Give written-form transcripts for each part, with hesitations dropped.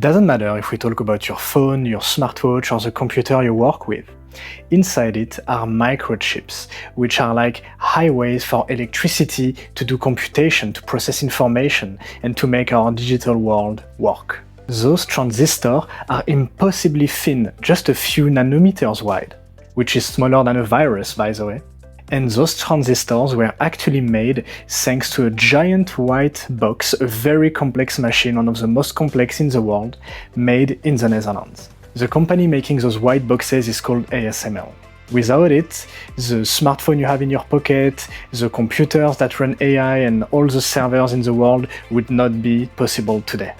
Doesn't matter if we talk about your phone, your smartwatch, or the computer you work with. Inside it are microchips, which are like highways for electricity to do computation, to process information, and to make our digital world work. Those transistors are impossibly thin, just a few nanometers wide, which is smaller than a virus, by the way. And those transistors were actually made thanks to a giant white box, a very complex machine, one of the most complex in the world, made in the Netherlands. The company making those white boxes is called ASML. Without it, the smartphone you have in your pocket, the computers that run AI, and all the servers in the world would not be possible today.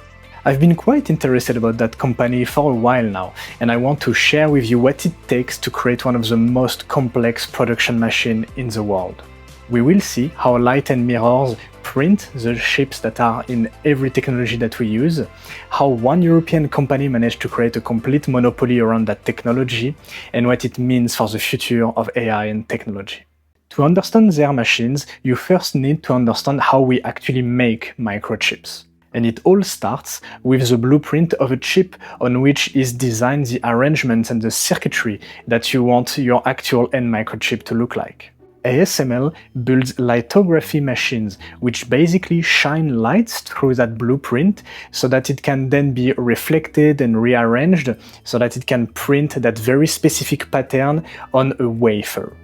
I've been quite interested about that company for a while now, and I want to share with you what it takes to create one of the most complex production machines in the world. We will see how light and mirrors print the chips that are in every technology that we use, how one European company managed to create a complete monopoly around that technology, and what it means for the future of AI and technology. To understand their machines, you first need to understand how we actually make microchips. And it all starts with the blueprint of a chip on which is designed the arrangements and the circuitry that you want your actual end microchip to look like. ASML builds lithography machines, which basically shine lights through that blueprint so that it can then be reflected and rearranged so that it can print that very specific pattern on a wafer.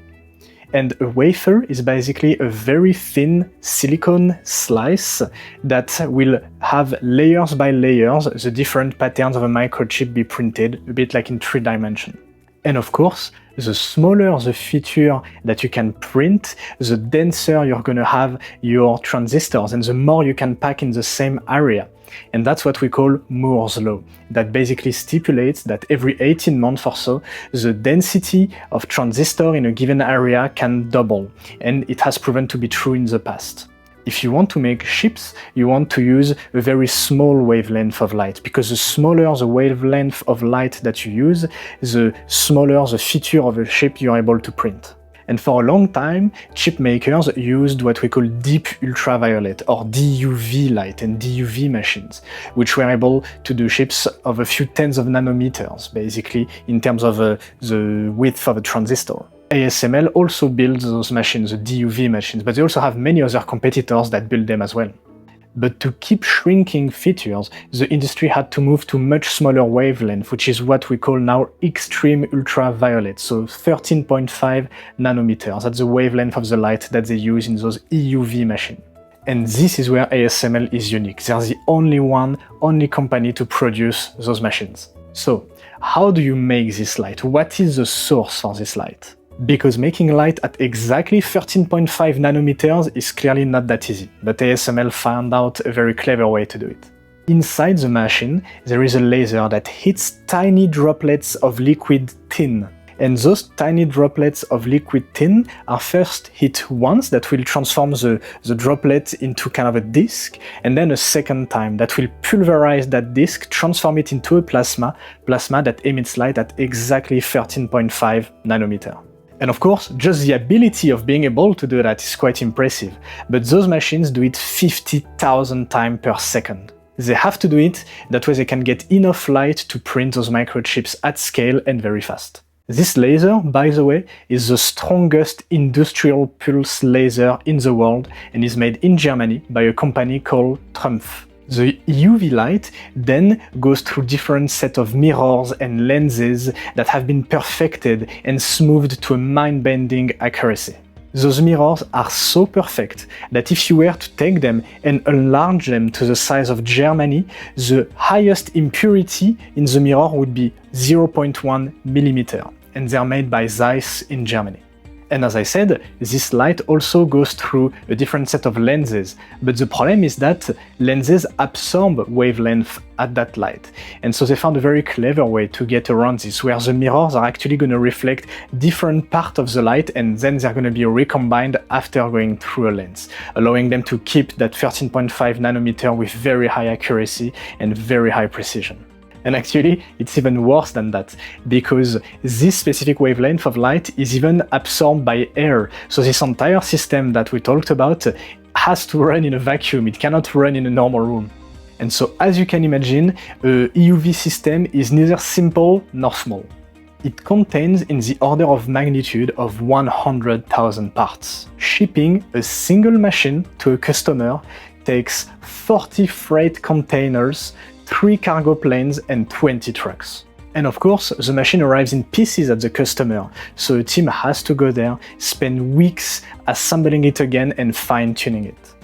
And a wafer is basically a very thin silicone slice that will have layers by layers the different patterns of a microchip be printed, a bit like in 3 dimensions. And of course, the smaller the feature that you can print, the denser you're going to have your transistors and the more you can pack in the same area. And that's what we call Moore's law, that basically stipulates that every 18 months or so, the density of transistor in a given area can double, and it has proven to be true in the past. If you want to make chips, you want to use a very small wavelength of light, because the smaller the wavelength of light that you use, the smaller the feature of a chip you're able to print. And for a long time, chip makers used what we call deep ultraviolet or DUV light and DUV machines, which were able to do chips of a few tens of nanometers, basically, in terms of the width of a transistor. ASML also builds those machines, the DUV machines, but they also have many other competitors that build them as well. But to keep shrinking features, the industry had to move to much smaller wavelength, which is what we call now extreme ultraviolet, so 13.5 nanometers. That's the wavelength of the light that they use in those EUV machines. And this is where ASML is unique. They're the only company to produce those machines. So, how do you make this light? What is the source for this light? Because making light at exactly 13.5 nanometers is clearly not that easy, but ASML found out a very clever way to do it. Inside the machine, there is a laser that hits tiny droplets of liquid tin. And those tiny droplets of liquid tin are first hit once, that will transform the droplet into kind of a disk, and then a second time that will pulverize that disk, transform it into a plasma that emits light at exactly 13.5 nanometer. And of course, just the ability of being able to do that is quite impressive, but those machines do it 50,000 times per second. They have to do it, that way they can get enough light to print those microchips at scale and very fast. This laser, by the way, is the strongest industrial pulse laser in the world and is made in Germany by a company called Trumpf. The UV light then goes through different set of mirrors and lenses that have been perfected and smoothed to a mind-bending accuracy. Those mirrors are so perfect that if you were to take them and enlarge them to the size of Germany, the highest impurity in the mirror would be 0.1 millimeter, and they're made by Zeiss in Germany. And as I said, this light also goes through a different set of lenses, but the problem is that lenses absorb wavelength at that light. And so they found a very clever way to get around this, where the mirrors are actually going to reflect different parts of the light, and then they're going to be recombined after going through a lens, allowing them to keep that 13.5 nanometer with very high accuracy and very high precision. And actually, it's even worse than that, because this specific wavelength of light is even absorbed by air. So this entire system that we talked about has to run in a vacuum. It cannot run in a normal room. And so, as you can imagine, a EUV system is neither simple nor small. It contains in the order of magnitude of 100,000 parts. Shipping a single machine to a customer takes 40 freight containers, 3 cargo planes and 20 trucks. And of course, the machine arrives in pieces at the customer, so a team has to go there, spend weeks assembling it again and fine-tuning it.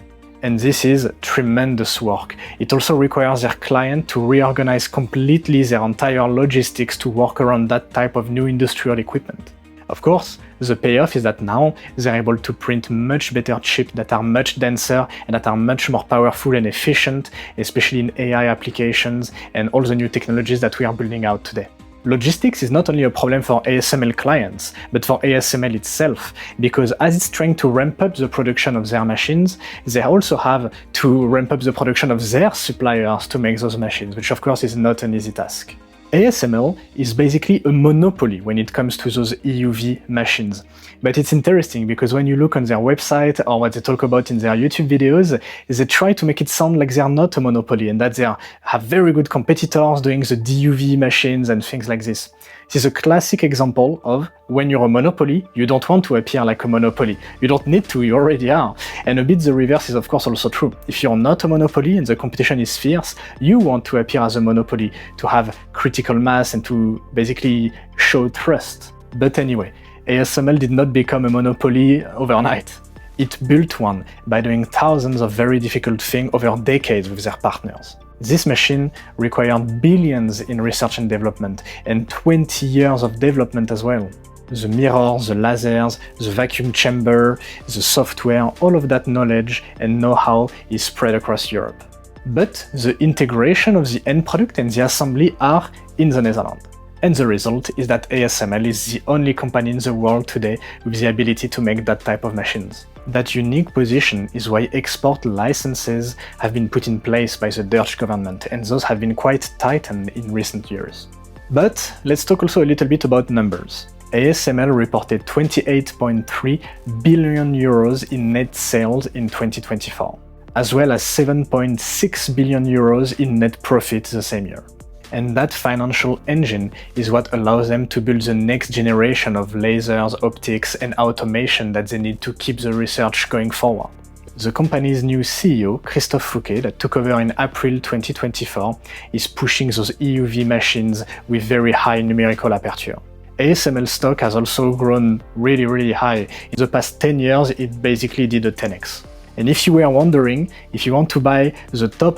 And this is tremendous work. It also requires their client to reorganize completely their entire logistics to work around that type of new industrial equipment. Of course, the payoff is that now they're able to print much better chips that are much denser and that are much more powerful and efficient, especially in AI applications and all the new technologies that we are building out today. Logistics is not only a problem for ASML clients, but for ASML itself, because as it's trying to ramp up the production of their machines, they also have to ramp up the production of their suppliers to make those machines, which of course is not an easy task. ASML is basically a monopoly when it comes to those EUV machines. But it's interesting because when you look on their website or what they talk about in their YouTube videos, they try to make it sound like they're not a monopoly and that they have very good competitors doing the DUV machines and things like this. This is a classic example of when you're a monopoly, you don't want to appear like a monopoly. You don't need to, you already are. And a bit the reverse is of course also true. If you're not a monopoly and the competition is fierce, you want to appear as a monopoly, to have critical mass and to basically show trust. But anyway, ASML did not become a monopoly overnight. It built one by doing thousands of very difficult things over decades with their partners. This machine required billions in research and development, and 20 years of development as well. The mirrors, the lasers, the vacuum chamber, the software, all of that knowledge and know-how is spread across Europe. But the integration of the end product and the assembly are in the Netherlands. And the result is that ASML is the only company in the world today with the ability to make that type of machines. That unique position is why export licenses have been put in place by the Dutch government, and those have been quite tightened in recent years. But let's talk also a little bit about numbers. ASML reported 28.3 billion euros in net sales in 2024, as well as 7.6 billion euros in net profit the same year. And that financial engine is what allows them to build the next generation of lasers, optics, and automation that they need to keep the research going forward. The company's new CEO, Christophe Fouquet, that took over in April 2024, is pushing those EUV machines with very high numerical aperture. ASML stock has also grown really high. In the past 10 years, it basically did a 10x. And if you were wondering, if you want to buy the top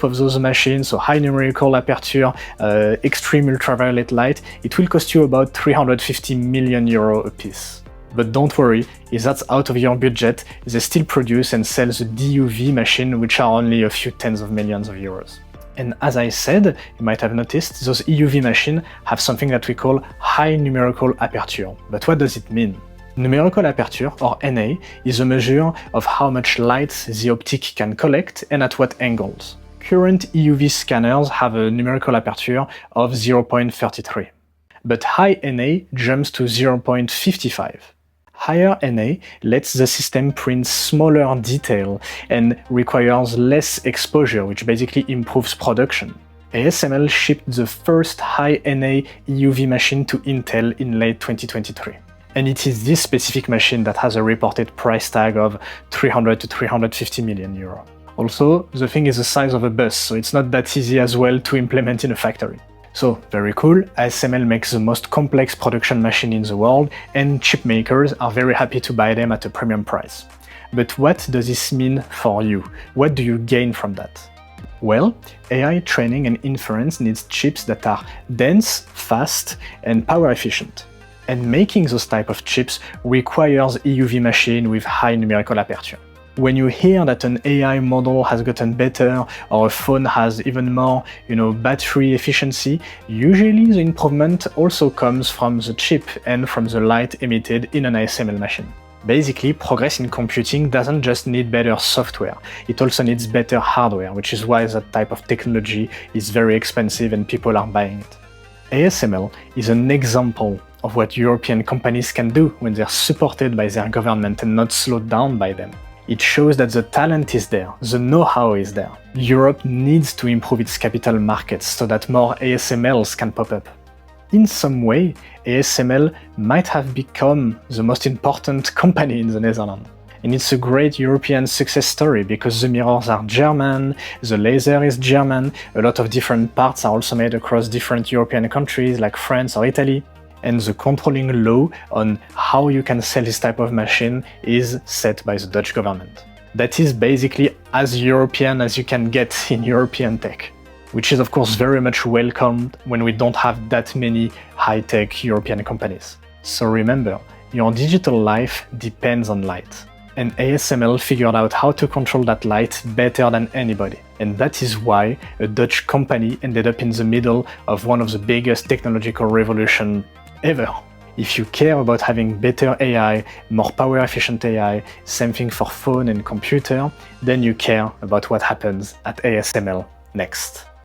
of those machines, so high numerical aperture, extreme ultraviolet light, it will cost you about 350 million euro a piece. But don't worry, if that's out of your budget, they still produce and sell the DUV machine, which are only a few tens of millions of euros. And as I said, you might have noticed, those EUV machines have something that we call high numerical aperture. But what does it mean? Numerical aperture, or NA, is a measure of how much light the optic can collect and at what angles. Current EUV scanners have a numerical aperture of 0.33, but high NA jumps to 0.55. Higher NA lets the system print smaller detail and requires less exposure, which basically improves production. ASML shipped the first high NA EUV machine to Intel in late 2023. And it is this specific machine that has a reported price tag of 300 to 350 million euro. Also, the thing is the size of a bus, so it's not that easy as well to implement in a factory. So, very cool, ASML makes the most complex production machine in the world, and chip makers are very happy to buy them at a premium price. But what does this mean for you? What do you gain from that? Well, AI training and inference needs chips that are dense, fast, and power efficient. And making those type of chips requires EUV machine with high numerical aperture. When you hear that an AI model has gotten better or a phone has even more, battery efficiency, usually the improvement also comes from the chip and from the light emitted in an ASML machine. Basically, progress in computing doesn't just need better software, it also needs better hardware, which is why that type of technology is very expensive and people are buying it. ASML is an example of what European companies can do when they're supported by their government and not slowed down by them. It shows that the talent is there, the know-how is there. Europe needs to improve its capital markets so that more ASMLs can pop up. In some way, ASML might have become the most important company in the Netherlands. And it's a great European success story because the mirrors are German, the laser is German, a lot of different parts are also made across different European countries like France or Italy. And the controlling law on how you can sell this type of machine is set by the Dutch government. That is basically as European as you can get in European tech, which is of course very much welcomed when we don't have that many high-tech European companies. So remember, your digital life depends on light. And ASML figured out how to control that light better than anybody. And that is why a Dutch company ended up in the middle of one of the biggest technological revolutions ever. If you care about having better AI, more power efficient AI, same thing for phone and computer, then you care about what happens at ASML next.